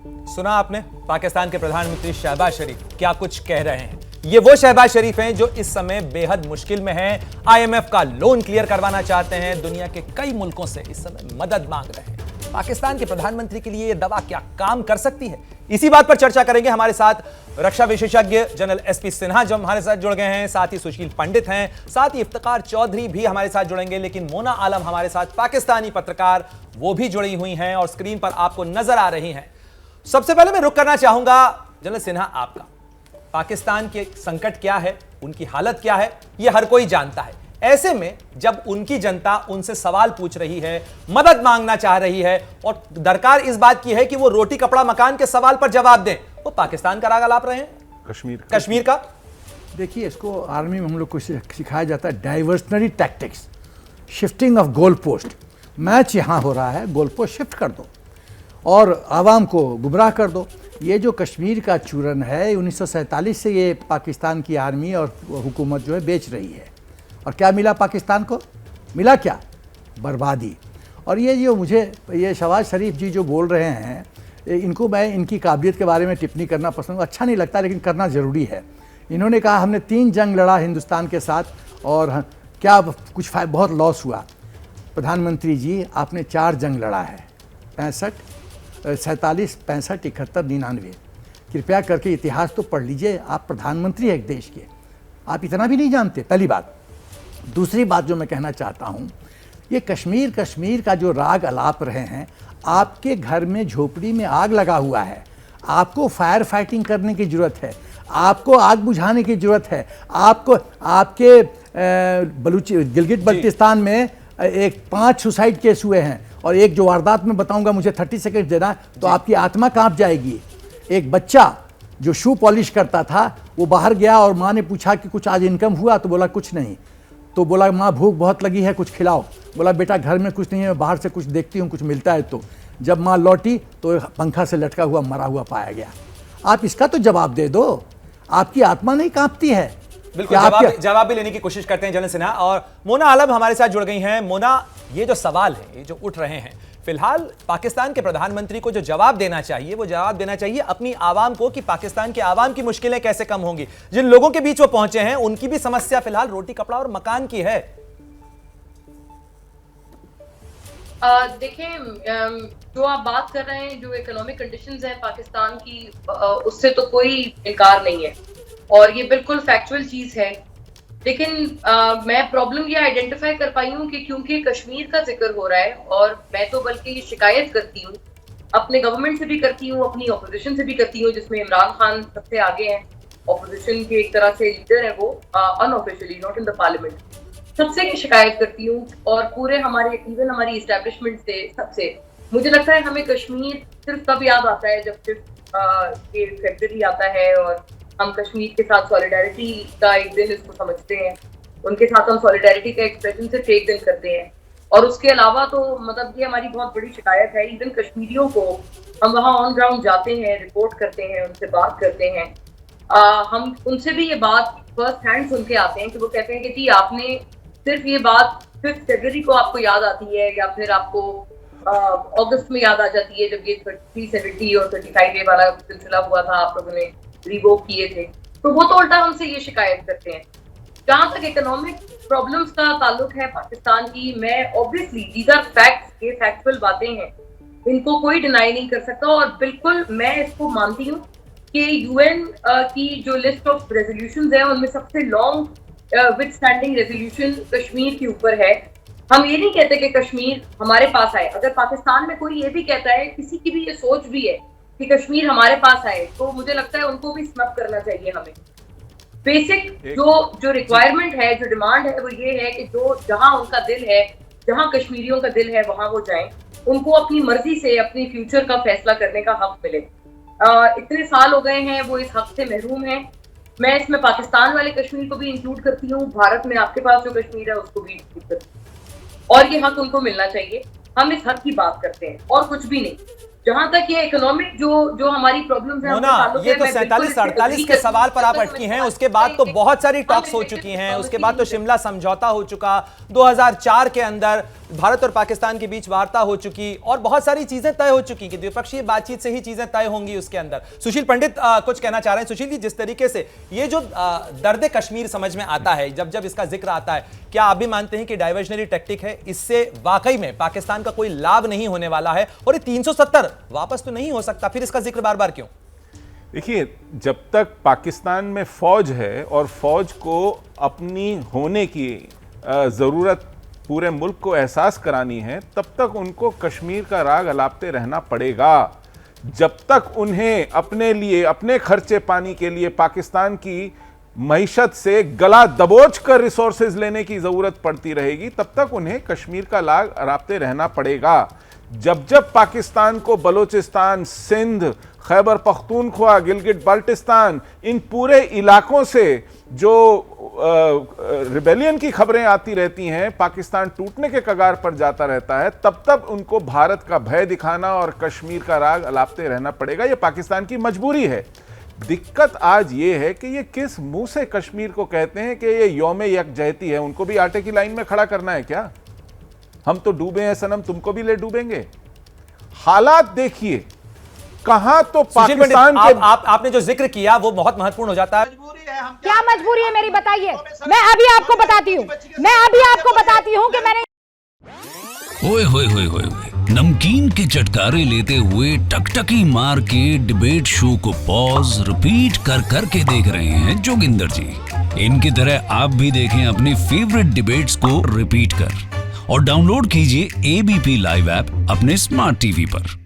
सुना आपने पाकिस्तान के प्रधानमंत्री शहबाज शरीफ क्या कुछ कह रहे हैं। ये वो शहबाज शरीफ हैं जो इस समय बेहद मुश्किल में हैं, आईएमएफ का लोन क्लियर करवाना चाहते हैं, दुनिया के कई मुल्कों से इस समय मदद मांग रहे हैं। पाकिस्तान के प्रधानमंत्री के लिए यह दवा क्या काम कर सकती है, इसी बात पर चर्चा करेंगे। हमारे साथ रक्षा विशेषज्ञ जनरल एसपी सिन्हा जो हमारे साथ जुड़ गए हैं, साथ ही सुशील पंडित हैं, साथ ही इफ्तिकार चौधरी भी हमारे साथ जुड़ेंगे। लेकिन मोना आलम हमारे साथ पाकिस्तानी पत्रकार वो भी जुड़ी हुई हैं और स्क्रीन पर आपको नजर आ रही हैं। सबसे पहले मैं रुक करना चाहूंगा जनरल सिन्हा आपका। पाकिस्तान के संकट क्या है, उनकी हालत क्या है, यह हर कोई जानता है। ऐसे में जब उनकी जनता उनसे सवाल पूछ रही है, मदद मांगना चाह रही है और दरकार इस बात की है कि वो रोटी कपड़ा मकान के सवाल पर जवाब दें, वो पाकिस्तान का राग अलाप रहे हैं, कश्मीर का। देखिए, इसको आर्मी में हम लोग को सिखाया जाता है diversionary tactics, shifting of goal post. Match यहाँ हो रहा है, गोल पोस्ट शिफ्ट कर दो और आवाम को गुमराह कर दो। ये जो कश्मीर का चूरन है, 1947 से ये पाकिस्तान की आर्मी और हुकूमत जो है बेच रही है। और क्या मिला पाकिस्तान को? मिला क्या? बर्बादी। और ये जो मुझे ये शहबाज शरीफ जी जो बोल रहे हैं, इनको मैं इनकी काबिलियत के बारे में टिप्पणी करना पसंद, अच्छा नहीं लगता, लेकिन करना ज़रूरी है। इन्होंने कहा हमने 3 जंग लड़ा हिंदुस्तान के साथ और क्या कुछ बहुत लॉस हुआ। प्रधानमंत्री जी, आपने 4 जंग लड़ा है, 47, 65, 71, 99। कृपया करके इतिहास तो पढ़ लीजिए, आप प्रधानमंत्री हैं एक देश के, आप इतना भी नहीं जानते, पहली बात। दूसरी बात जो मैं कहना चाहता हूँ, ये कश्मीर का जो राग अलाप रहे हैं, आपके घर में झोपड़ी में आग लगा हुआ है, आपको फायर फाइटिंग करने की ज़रूरत है, आपको आग बुझाने की ज़रूरत है। आपको आपके गिलगित बल्तिस्तान में 5 सुसाइड केस हुए हैं और एक जो वारदात में बताऊंगा, मुझे 30 सेकंड देना तो आपकी आत्मा कांप जाएगी। एक बच्चा जो शू पॉलिश करता था, वो बाहर गया और माँ ने पूछा कि कुछ आज इनकम हुआ, तो बोला कुछ नहीं। तो बोला माँ भूख बहुत लगी है, कुछ खिलाओ। बोला बेटा घर में कुछ नहीं है, बाहर से कुछ देखती हूँ, कुछ मिलता है। तो जब माँ लौटी तो पंखा से लटका हुआ मरा हुआ पाया गया। आप इसका तो जवाब दे दो, आपकी आत्मा नहीं कांपती है? बिल्कुल जवाब भी लेने की कोशिश करते हैं जनरल सिन्हा। और मोना आलम हमारे साथ जुड़ गई हैं। मोना, ये जो सवाल है, ये जो उठ रहे हैं, फिलहाल पाकिस्तान के प्रधानमंत्री को जो जवाब देना चाहिए, वो जवाब देना चाहिए अपनी आवाम को कि पाकिस्तान के आवाम की मुश्किलें कैसे कम होंगी। जिन लोगों के बीच वो पहुंचे हैं, उनकी भी समस्या फिलहाल रोटी कपड़ा और मकान की है। देखिए, जो आप बात कर रहे हैं, जो इकोनॉमिक कंडीशंस हैं पाकिस्तान की, उससे तो कोई इनकार नहीं है और ये बिल्कुल फैक्चुअल चीज है। लेकिन मैं प्रॉब्लम ये आइडेंटिफाई कर पाई हूँ कि क्योंकि कश्मीर का जिक्र हो रहा है, और मैं तो बल्कि ये शिकायत करती हूँ, अपने गवर्नमेंट से भी करती हूँ, अपनी ऑपोजिशन से भी करती हूँ, जिसमें इमरान खान सबसे आगे हैं, ऑपोजिशन के एक तरह से लीडर है वो, unofficially, not in the parliament. सबसे शिकायत करती हूँ और पूरे हमारे इवन हमारी इस्टेब्लिशमेंट से, सबसे मुझे लगता है हमें कश्मीर सिर्फ तब याद आता है जब सिर्फ ये फैक्ट्री आता है और हम कश्मीर के साथ सॉलिडारिटी का एक दिन इसको समझते हैं, उनके साथ हम सॉलिडारिटी का एक्सप्रेशन सिर्फ एक दिन करते हैं। और उसके अलावा तो मतलब ये हमारी बहुत बड़ी शिकायत है। इवन कश्मीरियों को हम वहाँ ऑन ग्राउंड जाते हैं, रिपोर्ट करते हैं, उनसे बात करते हैं, हम उनसे भी ये बात फर्स्ट हैंड सुन के आते हैं कि वो कहते हैं कि जी आपने सिर्फ ये बात 5 फरवरी को आपको याद आती है या फिर आपको अगस्त में याद आ जाती है जब ये 370 और 35A वाला सिलसिला हुआ था, आप लोगों ने रिवोक किए थे। तो वो तो उल्टा हमसे ये शिकायत करते हैं। जहां तक इकोनॉमिक प्रॉब्लम्स का ताल्लुक है पाकिस्तान की, मैं ऑब्वियसली दीज आर फैक्ट्स, ये फैक्चुअल बातें हैं, इनको कोई डिनाई नहीं कर सकता। और बिल्कुल मैं इसको मानती हूँ कि यूएन की जो लिस्ट ऑफ रेजोल्यूशंस है, उनमें सबसे long with standing resolution Kashmir के ऊपर है। हम ये नहीं कहते कि कश्मीर हमारे पास आए। अगर पाकिस्तान में कोई ये भी कहता है, किसी की भी ये सोच भी है कि कश्मीर हमारे पास आए, तो मुझे लगता है उनको भी स्नब करना चाहिए। हमें बेसिक जो रिक्वायरमेंट है, जो डिमांड है, वो ये है कि जो जहां उनका दिल है, जहां कश्मीरियों का दिल है, वहां वो जाएं, उनको अपनी मर्जी से अपनी फ्यूचर का फैसला करने का हक मिले। इतने साल हो गए हैं वो इस हक से महरूम है। मैं इसमें पाकिस्तान वाले कश्मीर को भी इंक्लूड करती हूँ, भारत में आपके पास जो कश्मीर है उसको भी इंक्लूड करती हूँ, और ये हक उनको मिलना चाहिए। हम इस हक की बात करते हैं और कुछ भी नहीं। जहां तक ये इकोनॉमिक जो हमारी प्रॉब्लम्स है, मोना, ये तो 47-48 के सवाल पर आप अटकी हैं। उसके बाद तो बहुत सारी टॉक्स हो चुकी हैं। उसके बाद तो शिमला समझौता हो चुका, 2004 के अंदर भारत और पाकिस्तान के बीच वार्ता हो चुकी और बहुत सारी चीजें तय हो चुकी कि द्विपक्षीय बातचीत से ही चीजें तय होंगी उसके अंदर। सुशील पंडित कुछ कहना चाह रहे हैं। सुशील जी, जिस तरीके से ये जो दर्द कश्मीर समझ में आता है, जब जब इसका जिक्र आता है, क्या आप भी मानते हैं कि डाइवर्जनरी टैक्टिक है? इससे वाकई में पाकिस्तान का कोई लाभ नहीं होने वाला है और ये 370 वापस तो नहीं हो सकता, फिर इसका जिक्र बार बार क्यों? देखिए, जब तक पाकिस्तान में फौज है और फौज को अपनी होने की जरूरत पूरे मुल्क को एहसास करानी है, तब तक उनको कश्मीर का राग अलापते रहना पड़ेगा। जब तक उन्हें अपने लिए, अपने खर्चे पानी के लिए पाकिस्तान की मईशत से गला दबोच कर रिसोर्सेज लेने की जरूरत पड़ती रहेगी, तब तक उन्हें कश्मीर का राग अलापते रहना पड़ेगा। जब जब पाकिस्तान को बलूचिस्तान, सिंध, खैबर पख्तूनख्वा, गिलगिट बाल्टिस्तान, इन पूरे इलाकों से जो रिबेलियन की खबरें आती रहती हैं, पाकिस्तान टूटने के कगार पर जाता रहता है, तब तब उनको भारत का भय दिखाना और कश्मीर का राग अलापते रहना पड़ेगा। यह पाकिस्तान की मजबूरी है। दिक्कत आज ये है कि ये किस मुंह से कश्मीर को कहते हैं कि ये यौमे यकजहती है। उनको भी आटे की लाइन में खड़ा करना है क्या? हम तो डूबे हैं सनम, तुमको भी ले डूबेंगे। हालात देखिए, कहां तो पाकिस्तान के आपने जो जिक्र किया वो बहुत महत्वपूर्ण हो जाता है। क्या मजबूरी है मेरी, बताइए। मैं अभी आपको बताती हूँ कि मैंने ओए होए होए होए, नमकीन के चटकारे लेते हुए टकटकी मार के डिबेट शो को पॉज रिपीट कर करके देख रहे हैं जोगिंदर जी। इनकी तरह आप भी देखें अपनी फेवरेट डिबेट्स को रिपीट कर और डाउनलोड कीजिए एबीपी लाइव ऐप अपने स्मार्ट टीवी पर।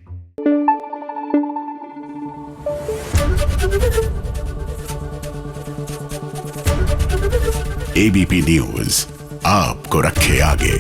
एबीपी न्यूज आपको रखे आगे।